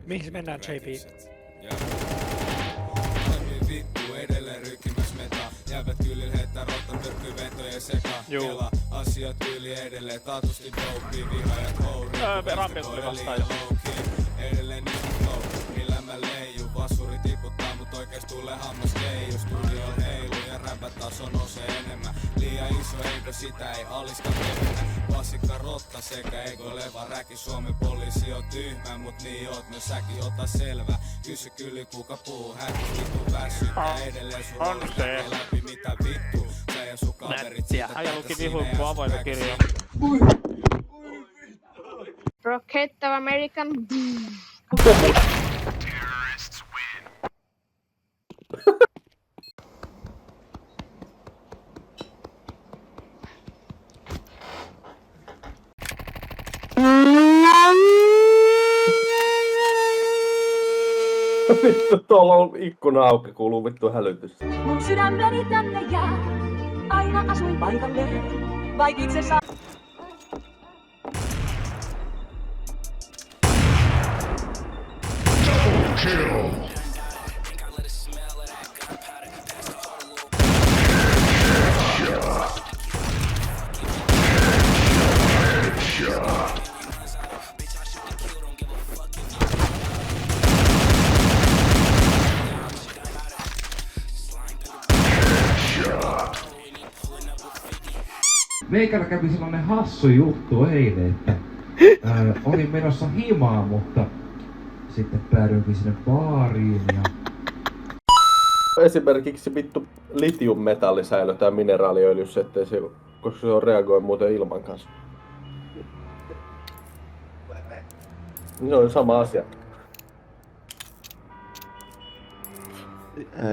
Mihin mennään, JP? Vittu edelleen rykkimäs metaa. Jäävät kyllin heittää rotta myrkkyventojen sekaan. Kela asiat yli edelleen taatusti dopii. Vihajat hourii. Rampils tuli vastaan jo. Edelleen ihan flow. Millä mä leijun. Vasuri tiputtaa mut oikeesti tulee hammas keiju. Studio heilu ja räpätaso nousee enemmän. Liian iso eikö sitä ei alista tehdä. Vasikka rotta sekä egoileva räki. Suomen poliisi on tyhmä mut niin oot myös säkin ota selvä. Kysy kyli kuka puhuu häkki vittu väsyttää edelleen sun roolista läpi mitä vittu. Sä ja sun kaverit siitä Äijä luki vihuippu avointa kirjaa. Rocket of American. Vittu, tuolla on ikkuna auki, kuuluu vittu hälytys. Mun sydämeni tänne jää, aina asuin paikalle, vaik itse saa. Meikällä kävi sellainen hassu juttu eilen, että olin menossa himaan, mutta sitten päädyinkin sinne baariin ja... Esimerkiksi vittu litiummetalli säilytään mineraaliöljyssä, ettei se, koska se on reagoi muuten ilman kanssa. Se on sama asia.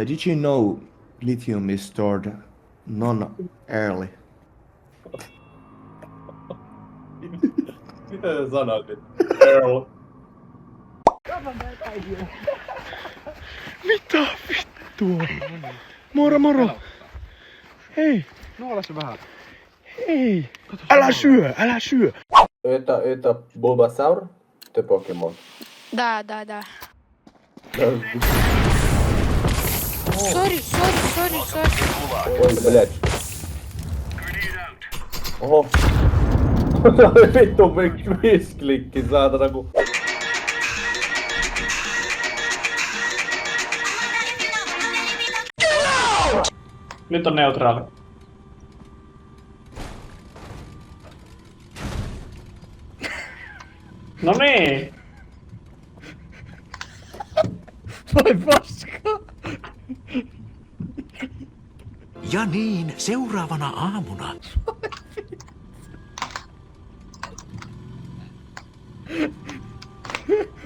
Did you know lithium is stored non-airly? Mitä sä sanoit nyt? Earl. Mitä vittua? Moro moro! Hei! Nuole se vähän. Hei! Älä syö! Älä syö! Это Bulbasaur? Ты Покемон. Да. Sorry. Ой, блядь. Oho. Vittu misklikki saatana ku... Nyt on neutraali. No niin! Vai paska! Ja niin, seuraavana aamuna.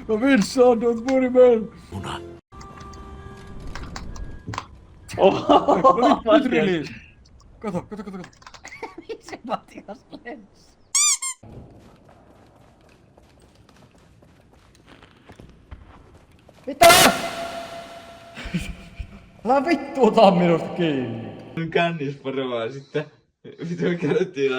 Mä vissaan tuot Murimen! Ohohoho! Nyt release! Kato. Se Matias lensi. Mitä? Älä vittu ota minusta kiinni! Kännis paremmin sitten. Mitä me käydettiin